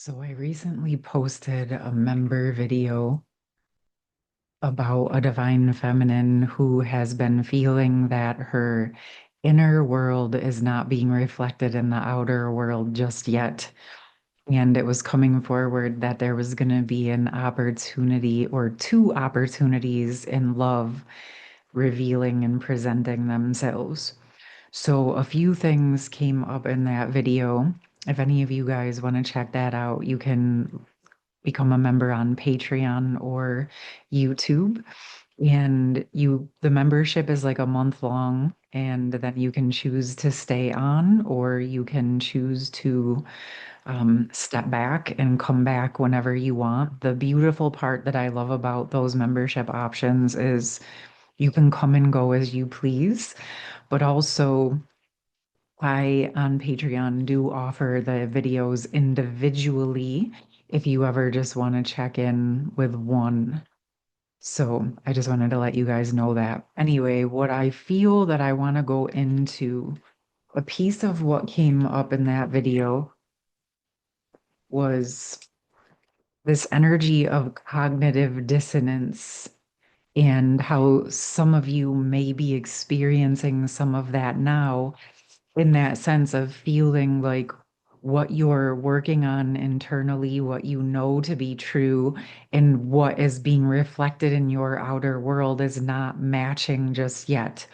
So I recently posted a member video about a divine feminine who has been feeling that her inner world is not being reflected in the outer world just yet. And it was coming forward that there was going to be an opportunity or two opportunities in love revealing and presenting themselves. So a few things came up in that video. If any of you guys want to check that out, you can become a member on Patreon or YouTube. And the membership is like a month long, and then you can choose to stay on, or you can choose to step back and come back whenever you want. The beautiful part that I love about those membership options is you can come and go as you please, but also I on Patreon do offer the videos individually if you ever just want to check in with one. So I just wanted to let you guys know that. Anyway, what I feel that I want to go into, a piece of what came up in that video was this energy of cognitive dissonance and how some of you may be experiencing some of that now in that sense of feeling like what you're working on internally, what you know to be true, and what is being reflected in your outer world is not matching just yet.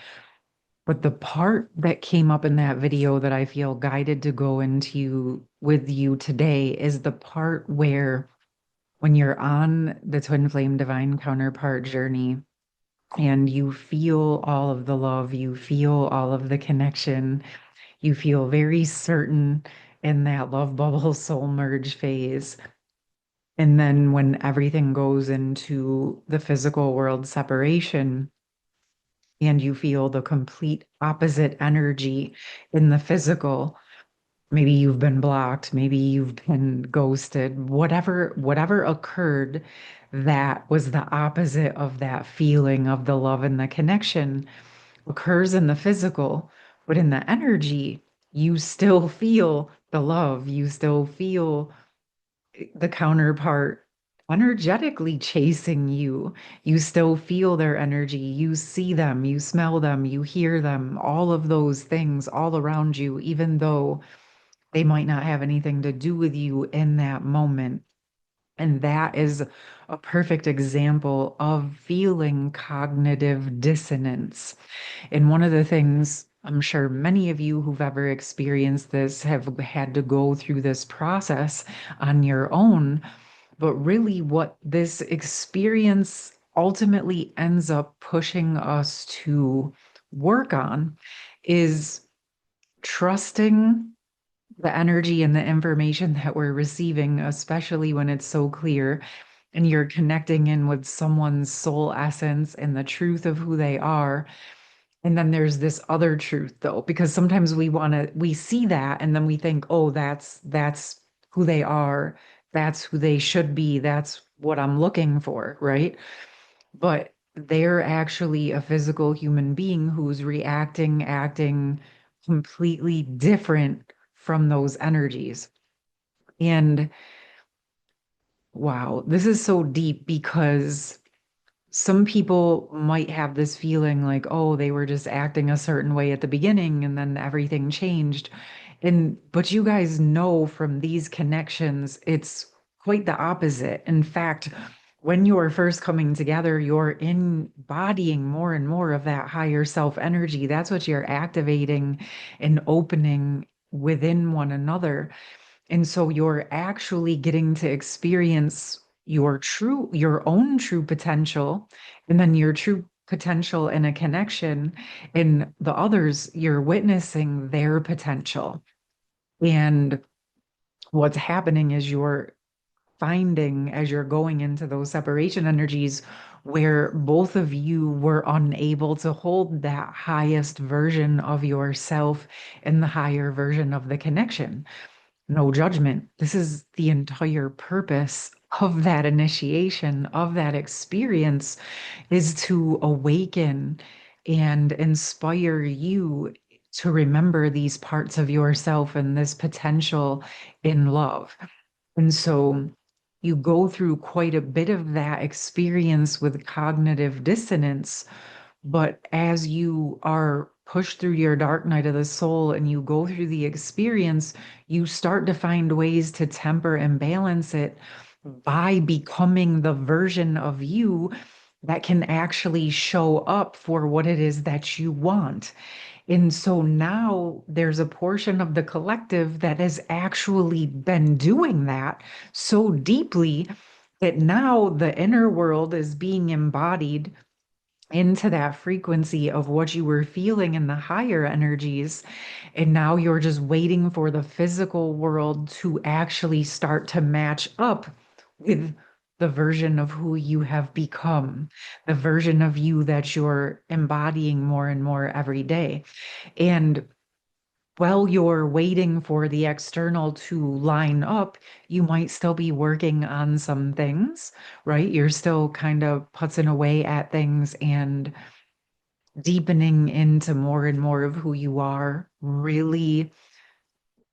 But the part that came up in that video that I feel guided to go into with you today is the part where when you're on the twin flame divine counterpart journey and you feel all of the love, you feel all of the connection, you feel very certain in that love bubble soul merge phase. And then when everything goes into the physical world separation and you feel the complete opposite energy in the physical, maybe you've been blocked, maybe you've been ghosted, whatever occurred that was the opposite of that feeling of the love and the connection occurs in the physical, but in the energy, you still feel the love. You still feel the counterpart energetically chasing you. You still feel their energy. You see them, you smell them, you hear them, all of those things all around you, even though they might not have anything to do with you in that moment. And that is a perfect example of feeling cognitive dissonance. And one of the things I'm sure many of you who've ever experienced this have had to go through this process on your own. But really, what this experience ultimately ends up pushing us to work on is trusting the energy and the information that we're receiving, especially when it's so clear and you're connecting in with someone's soul essence and the truth of who they are. And then there's this other truth though, because sometimes we see that and then we think, oh, that's who they are. That's who they should be. That's what I'm looking for, right? But they're actually a physical human being who's reacting, acting completely different from those energies. And wow, this is so deep because some people might have this feeling like, oh, they were just acting a certain way at the beginning and then everything changed. But you guys know from these connections, it's quite the opposite. In fact, when you're first coming together, you're embodying more and more of that higher self energy. That's what you're activating and opening within one another. And so you're actually getting to experience your own true potential, and then your true potential in a connection. And the others, you're witnessing their potential. And what's happening is you're finding as you're going into those separation energies where both of you were unable to hold that highest version of yourself and the higher version of the connection. No judgment. This is the entire purpose of that initiation, of that experience, is to awaken and inspire you to remember these parts of yourself and this potential in love. And so you go through quite a bit of that experience with cognitive dissonance. But as you are pushed through your dark night of the soul and you go through the experience, you start to find ways to temper and balance it by becoming the version of you that can actually show up for what it is that you want. And so now there's a portion of the collective that has actually been doing that so deeply that now the inner world is being embodied into that frequency of what you were feeling in the higher energies. And now you're just waiting for the physical world to actually start to match up with the version of who you have become, the version of you that you're embodying more and more every day. And while you're waiting for the external to line up, you might still be working on some things, right? You're still kind of putzing away at things and deepening into more and more of who you are, really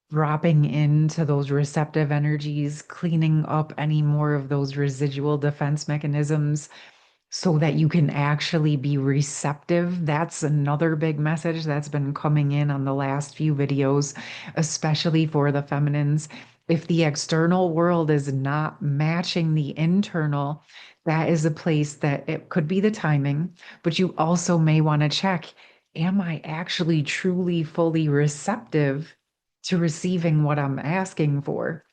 dropping into those receptive energies, cleaning up any more of those residual defense mechanisms so that you can actually be receptive. That's another big message that's been coming in on the last few videos, especially for the feminines. If the external world is not matching the internal, that is a place that it could be the timing, but you also may want to check, am I actually truly fully receptive to receiving what I'm asking for?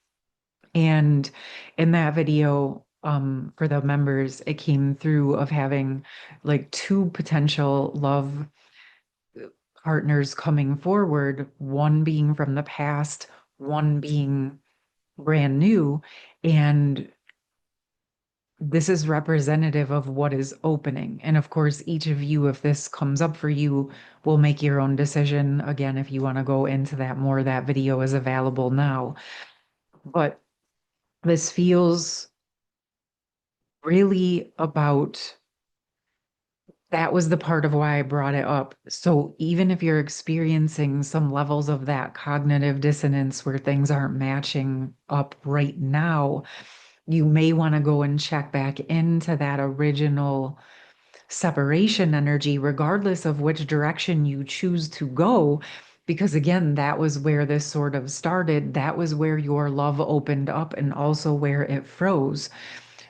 And in that video, for the members, it came through of having like two potential love partners coming forward, one being from the past, one being brand new. And this is representative of what is opening. And of course, each of you, if this comes up for you, will make your own decision. Again, if you want to go into that more, that video is available now. But this feels really about that was the part of why I brought it up. So even if you're experiencing some levels of that cognitive dissonance where things aren't matching up right now, you may want to go and check back into that original separation energy, regardless of which direction you choose to go. Because again, that was where this sort of started. That was where your love opened up and also where it froze.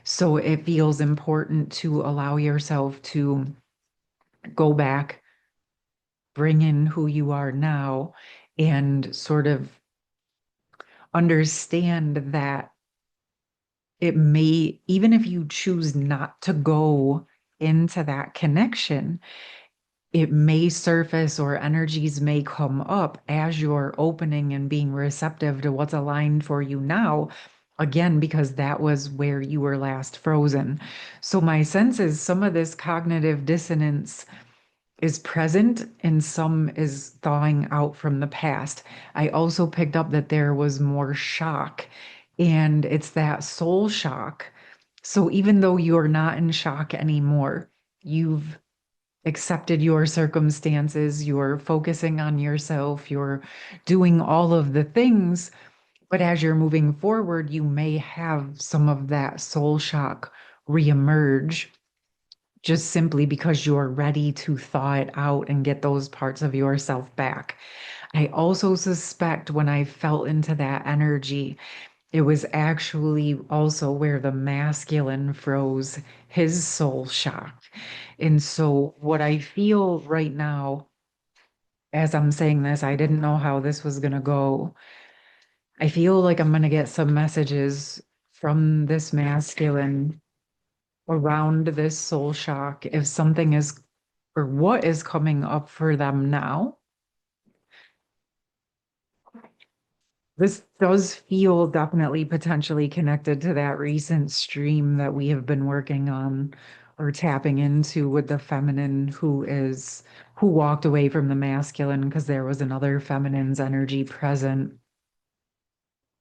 So it feels important to allow yourself to go back, bring in who you are now, and sort of understand that it may, even if you choose not to go into that connection, it may surface or energies may come up as you're opening and being receptive to what's aligned for you now. Again, because that was where you were last frozen. So, my sense is some of this cognitive dissonance is present and some is thawing out from the past. I also picked up that there was more shock, and it's that soul shock. So even though you're not in shock anymore, you've accepted your circumstances, you're focusing on yourself, you're doing all of the things. But as you're moving forward, you may have some of that soul shock reemerge just simply because you're ready to thaw it out and get those parts of yourself back. I also suspect when I felt into that energy, it was actually also where the masculine froze his soul shock. And so, what I feel right now, as I'm saying this, I didn't know how this was going to go. I feel like I'm going to get some messages from this masculine around this soul shock if something is or what is coming up for them now. This does feel definitely potentially connected to that recent stream that we have been working on or tapping into with the feminine who walked away from the masculine because there was another feminine's energy present.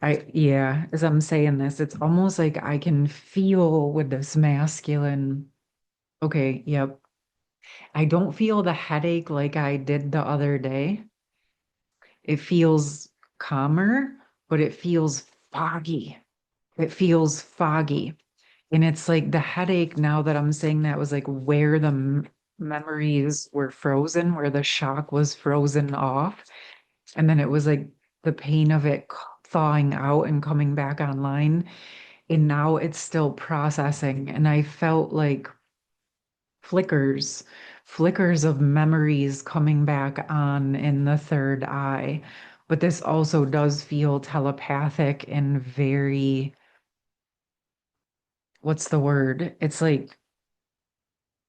Yeah, as I'm saying this, it's almost like I can feel with this masculine. Okay, yep. I don't feel the headache like I did the other day. It feels calmer, but it feels foggy. It feels foggy. And it's like the headache now that I'm saying that was like where the memories were frozen, where the shock was frozen off. And then it was like the pain of it thawing out and coming back online. And now it's still processing. And I felt like flickers, flickers of memories coming back on in the third eye. But this also does feel telepathic and very, what's the word? It's like,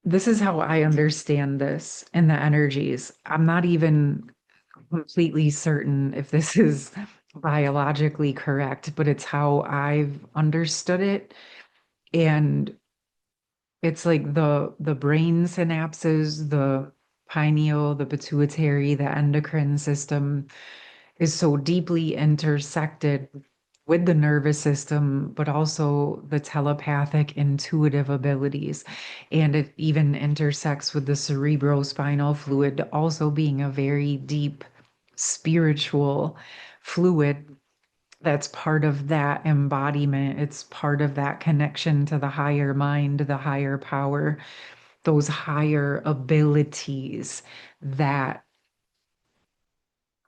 this is how I understand this and the energies. I'm not even completely certain if this is biologically correct, but it's how I've understood it. And it's like the brain synapses, the pineal, the pituitary, the endocrine system is so deeply intersected with the nervous system, but also the telepathic intuitive abilities. And it even intersects with the cerebrospinal fluid, also being a very deep spiritual fluid that's part of that embodiment. It's part of that connection to the higher mind, the higher power, those higher abilities that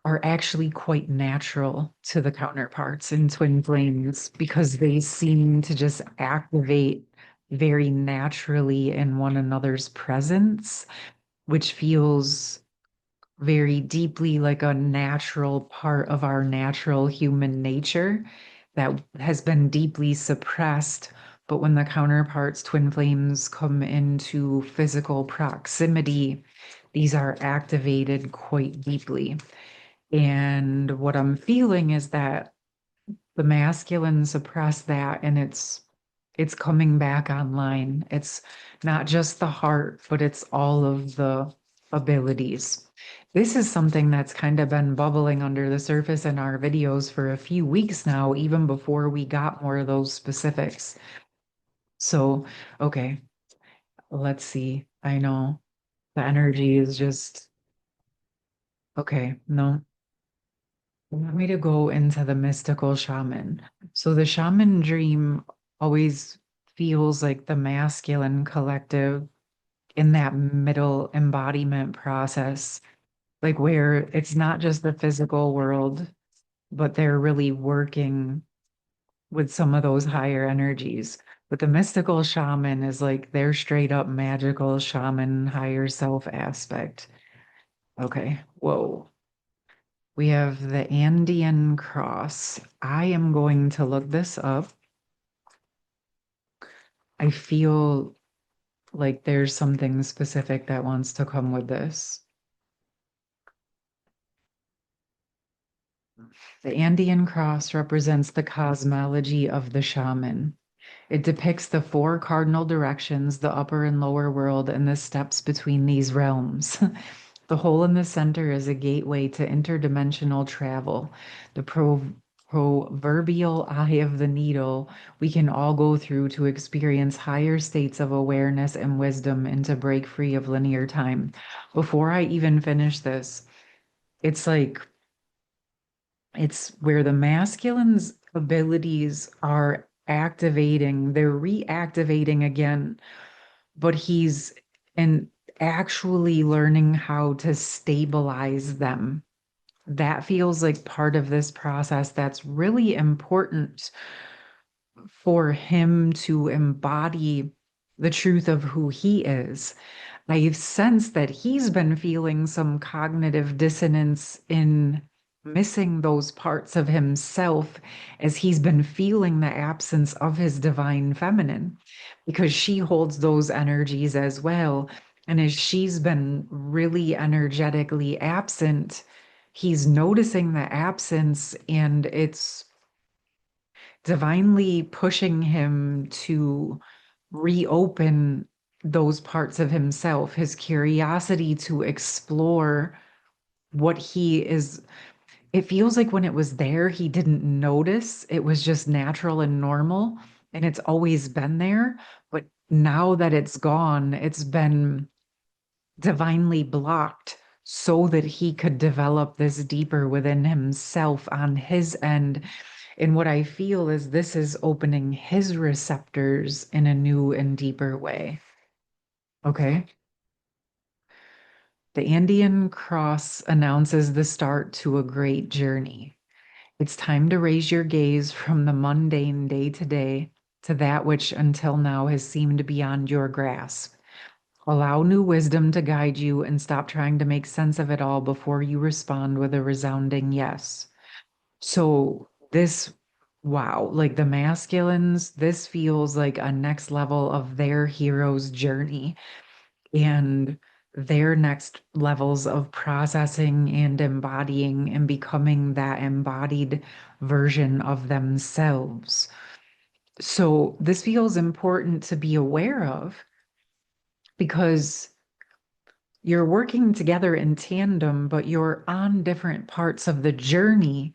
are actually quite natural to the counterparts in twin flames because they seem to just activate very naturally in one another's presence, which feels very deeply like a natural part of our natural human nature that has been deeply suppressed. But when the counterparts, twin flames, come into physical proximity, these are activated quite deeply. And what I'm feeling is that the masculine suppressed that and it's coming back online. It's not just the heart, but it's all of the abilities. This is something that's kind of been bubbling under the surface in our videos for a few weeks now, even before we got more of those specifics. So, okay, let's see. I know the energy is just okay. No, you want me to go into the mystical shaman. So the shaman dream always feels like the masculine collective in that middle embodiment process, like where it's not just the physical world, but they're really working with some of those higher energies. But the mystical shaman is like their straight up magical shaman, higher self aspect. Okay, whoa. We have the Andean cross. I am going to look this up. I feel like there's something specific that wants to come with this. The Andean cross represents the cosmology of the shaman. It depicts the four cardinal directions, the upper and lower world, and the steps between these realms. The hole in the center is a gateway to interdimensional travel. The proverbial eye of the needle we can all go through to experience higher states of awareness and wisdom and to break free of linear time. Before I even finish this, it's like it's where the masculine's abilities are activating, they're reactivating again, but he's and actually learning how to stabilize them. That feels like part of this process that's really important for him to embody the truth of who he is. I've sensed that he's been feeling some cognitive dissonance in missing those parts of himself as he's been feeling the absence of his divine feminine because she holds those energies as well. And as she's been really energetically absent, he's noticing the absence and it's divinely pushing him to reopen those parts of himself, his curiosity to explore what he is. It feels like when it was there, he didn't notice. It was just natural and normal, and it's always been there. But now that it's gone, it's been divinely blocked so that he could develop this deeper within himself on his end And what I feel is this is opening his receptors in a new and deeper way. Okay. The Andean cross announces the start to a great journey. It's time to raise your gaze from the mundane day to day to that which until now has seemed beyond your grasp. Allow new wisdom to guide you and stop trying to make sense of it all before you respond with a resounding yes. So, this, wow, like the masculines, this feels like a next level of their hero's journey and their next levels of processing and embodying and becoming that embodied version of themselves. So, this feels important to be aware of because you're working together in tandem, but you're on different parts of the journey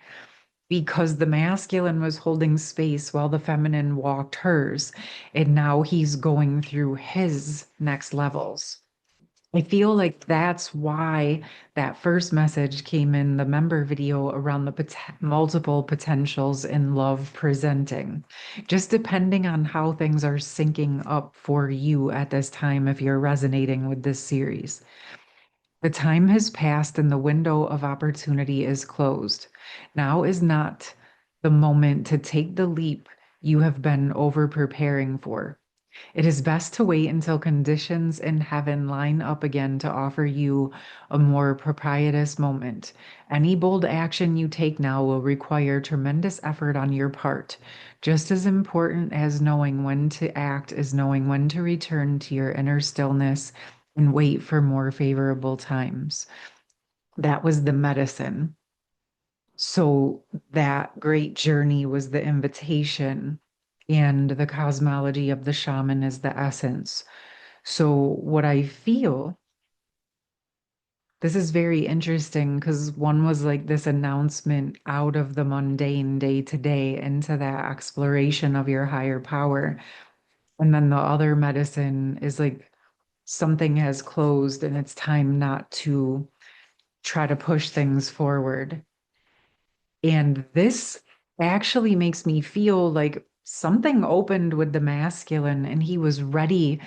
because the masculine was holding space while the feminine walked hers. And now he's going through his next levels. I feel like that's why that first message came in the member video around the multiple potentials in love presenting. Just depending on how things are syncing up for you at this time, if you're resonating with this series. The time has passed and the window of opportunity is closed. Now is not the moment to take the leap you have been over preparing for. It is best to wait until conditions in heaven line up again to offer you a more propitious moment. Any bold action you take now will require tremendous effort on your part. Just as important as knowing when to act is knowing when to return to your inner stillness and wait for more favorable times. That was the medicine. So that great journey was the invitation, and the cosmology of the shaman is the essence. So what I feel, this is very interesting because one was like this announcement out of the mundane day to day into that exploration of your higher power. And then the other medicine is like something has closed and it's time not to try to push things forward. And this actually makes me feel like something opened with the masculine and he was ready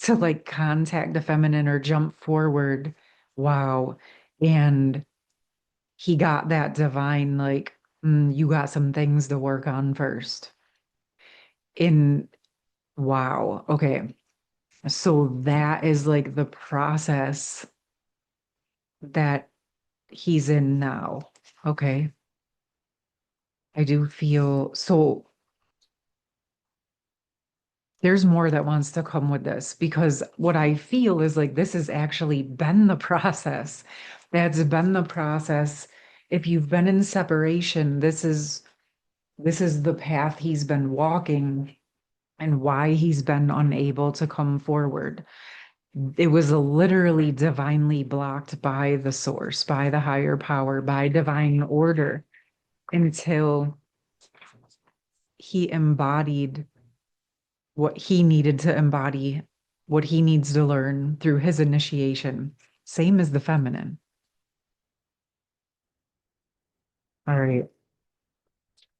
to like contact the feminine or jump forward. Wow. And he got that divine, like, you got some things to work on first. In wow. Okay. So that is like the process that he's in now. Okay. I do feel so there's more that wants to come with this because what I feel is like this has actually been the process. That's been the process. If you've been in separation, this is the path he's been walking and why he's been unable to come forward. It was literally divinely blocked by the source, by the higher power, by divine order until he embodied what he needed to embody, what he needs to learn through his initiation. Same as the feminine. All right,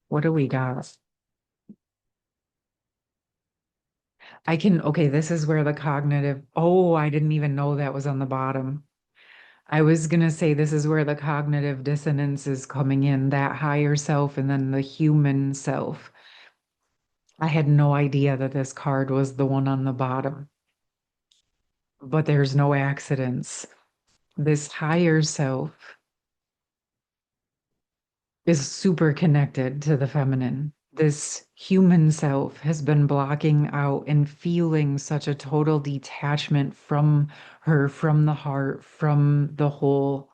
what do we got? Okay, this is where the cognitive, oh, I didn't even know that was on the bottom. I was gonna say this is where the cognitive dissonance is coming in, that higher self and then the human self. I had no idea that this card was the one on the bottom, but there's no accidents. This higher self is super connected to the feminine. This human self has been blocking out and feeling such a total detachment from her, from the heart, from the whole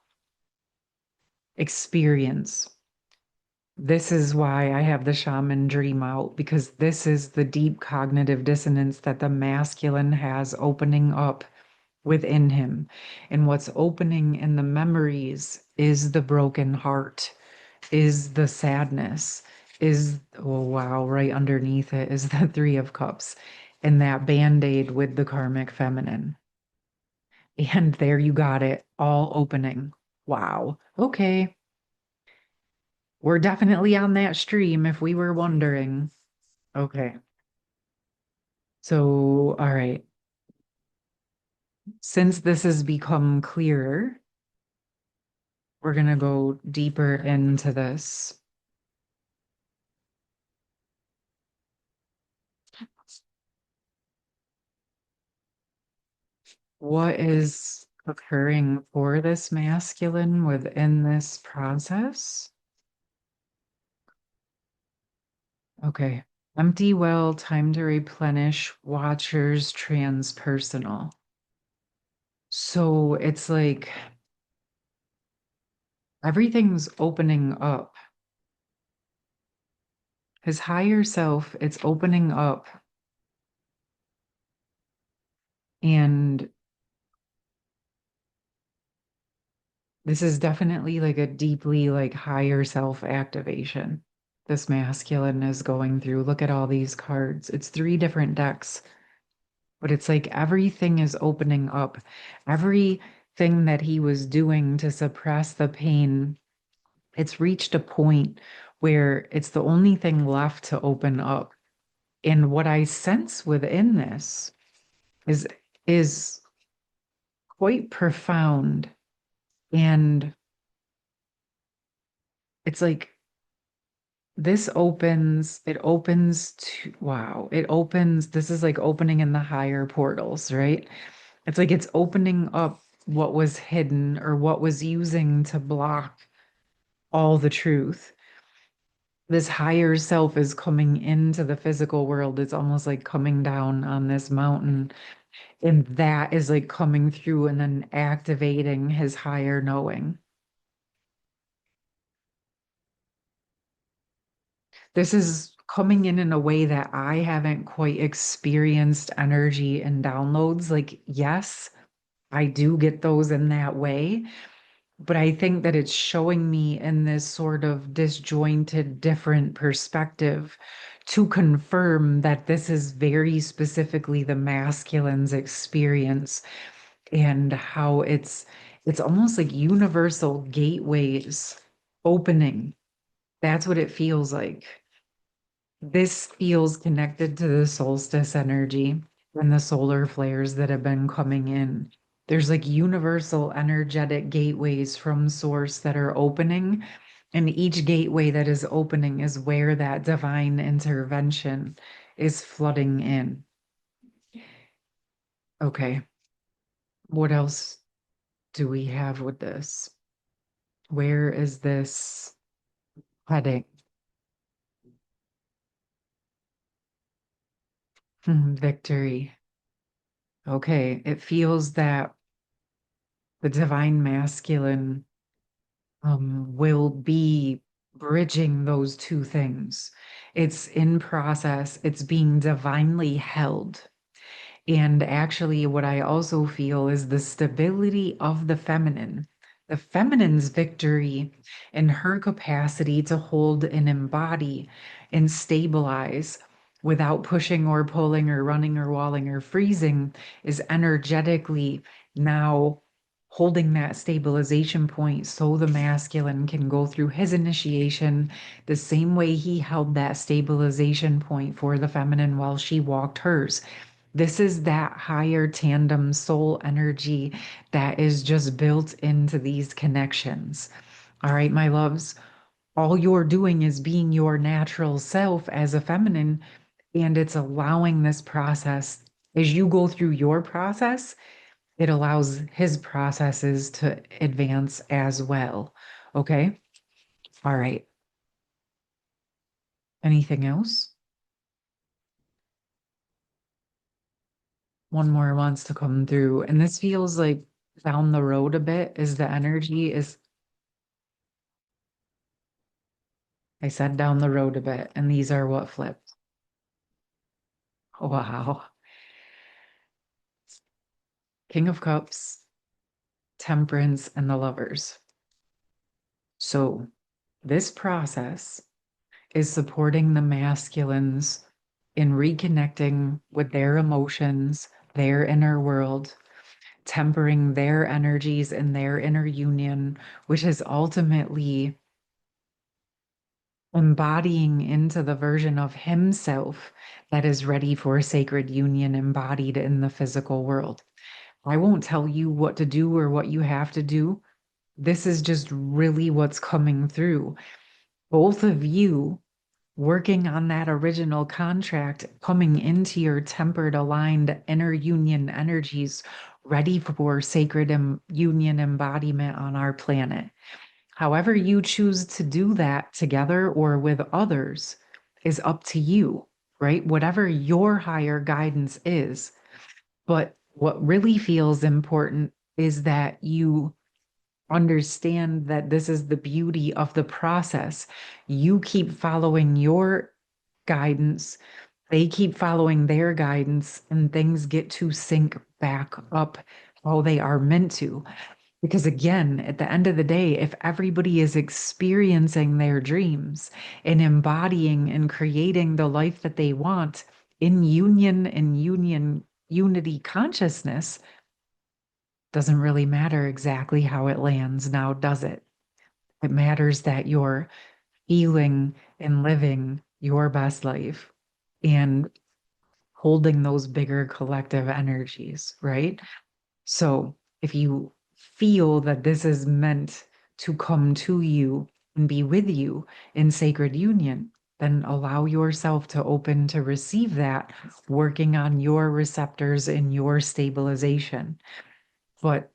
experience. This is why I have the shaman dream out, because this is the deep cognitive dissonance that the masculine has opening up within him. And what's opening in the memories is the broken heart, is the sadness, is, oh wow, right underneath it is the Three of Cups and that band-aid with the karmic feminine. And there you got it, all opening. Wow. Okay. We're definitely on that stream if we were wondering. Okay. So, all right. Since this has become clearer, we're going to go deeper into this. What is occurring for this masculine within this process? Okay. Empty well, time to replenish, watchers, transpersonal. So it's like everything's opening up. His higher self, it's opening up. And this is definitely like a deeply like higher self activation. This masculine is going through. Look at all these cards. It's three different decks, but it's like everything is opening up. Everything that he was doing to suppress the pain, it's reached a point where it's the only thing left to open up. And what I sense within this is is quite profound. And it's like it opens to, wow, it opens, this is like opening in the higher portals, right? It's like it's opening up what was hidden or what was using to block all the truth. This higher self is coming into the physical world. It's almost like coming down on this mountain, and that is like coming through and then activating his higher knowing. This is coming in a way that I haven't quite experienced energy and downloads. Like, yes, I do get those in that way, but I think that it's showing me in this sort of disjointed, different perspective to confirm that this is very specifically the masculine's experience and how it's almost like universal gateways opening. That's what it feels like. This feels connected to the solstice energy and the solar flares that have been coming in. There's like universal energetic gateways from source that are opening, and each gateway that is opening is where that divine intervention is flooding in. Okay, what else do we have with this? Where is this heading? Victory. Okay, it feels that the divine masculine will be bridging those two things. It's in process, it's being divinely held. And actually, what I also feel is the stability of the feminine's victory and her capacity to hold and embody and stabilize without pushing or pulling or running or walling or freezing is energetically now holding that stabilization point so the masculine can go through his initiation the same way he held that stabilization point for the feminine while she walked hers. This is that higher tandem soul energy that is just built into these connections. All right, my loves, all you're doing is being your natural self as a feminine, and it's allowing this process. As you go through your process, it allows his processes to advance as well. Okay. All right. Anything else? One more wants to come through. And this feels like down the road a bit is the energy is, I said down the road a bit, and these are what flipped. Wow. King of Cups, Temperance, and the Lovers. So this process is supporting the masculines in reconnecting with their emotions, their inner world, tempering their energies in their inner union, which is ultimately embodying into the version of himself that is ready for sacred union embodied in the physical world. I won't tell you what to do or what you have to do. This is just really what's coming through. Both of you working on that original contract, coming into your tempered, aligned inner union energies, ready for sacred union embodiment on our planet. However, you choose to do that together or with others is up to you, right? Whatever your higher guidance is. But what really feels important is that you understand that this is the beauty of the process. You keep following your guidance, they keep following their guidance, and things get to sync back up how they are meant to. Because again, at the end of the day, if everybody is experiencing their dreams and embodying and creating the life that they want in union and unity consciousness, doesn't really matter exactly how it lands now, does it? It matters that you're feeling and living your best life and holding those bigger collective energies, right? So if you feel that this is meant to come to you and be with you in sacred union, then allow yourself to open to receive that, working on your receptors and your stabilization. But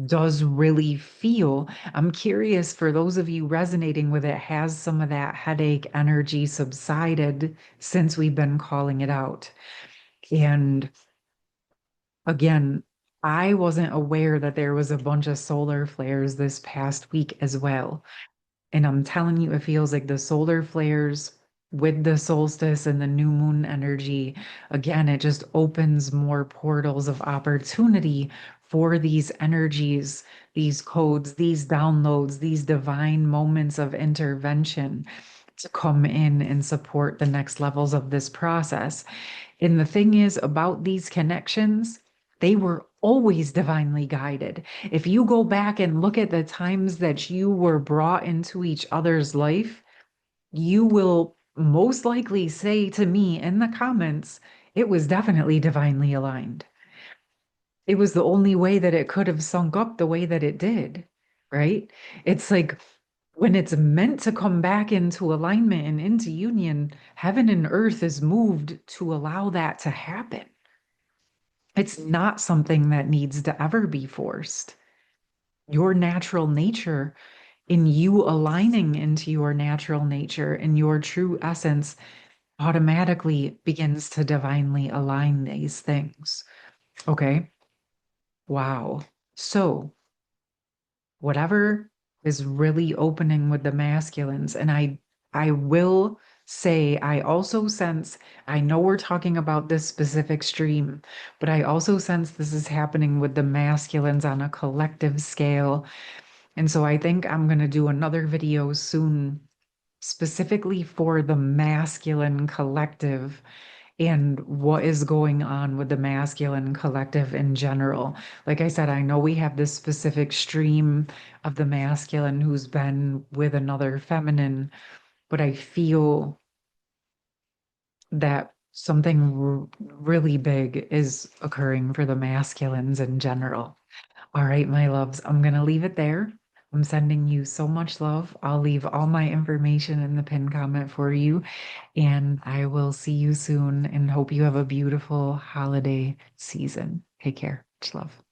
does really feel, I'm curious for those of you resonating with it, has some of that headache energy subsided since we've been calling it out? And again, I wasn't aware that there was a bunch of solar flares this past week as well. And I'm telling you, it feels like the solar flares with the solstice and the new moon energy, again, it just opens more portals of opportunity for these energies, these codes, these downloads, these divine moments of intervention to come in and support the next levels of this process. And the thing is about these connections, they were always divinely guided. If you go back and look at the times that you were brought into each other's life, you will most likely say to me in the comments, it was definitely divinely aligned. It was the only way that it could have sunk up the way that it did, right? It's like when it's meant to come back into alignment and into union, heaven and earth is moved to allow that to happen. It's not something that needs to ever be forced. Your natural nature, in you aligning into your natural nature and your true essence, automatically begins to divinely align these things. Okay. Wow. So, whatever is really opening with the masculines, and I will say I also sense, I know we're talking about this specific stream, but I also sense this is happening with the masculines on a collective scale. And so I think I'm going to do another video soon specifically for the masculine collective and what is going on with the masculine collective in general. Like I said, I know we have this specific stream of the masculine who's been with another feminine, but I feel that something really big is occurring for the masculines in general. All right, my loves, I'm going to leave it there. I'm sending you so much love. I'll leave all my information in the pinned comment for you, and I will see you soon and hope you have a beautiful holiday season. Take care. Much love.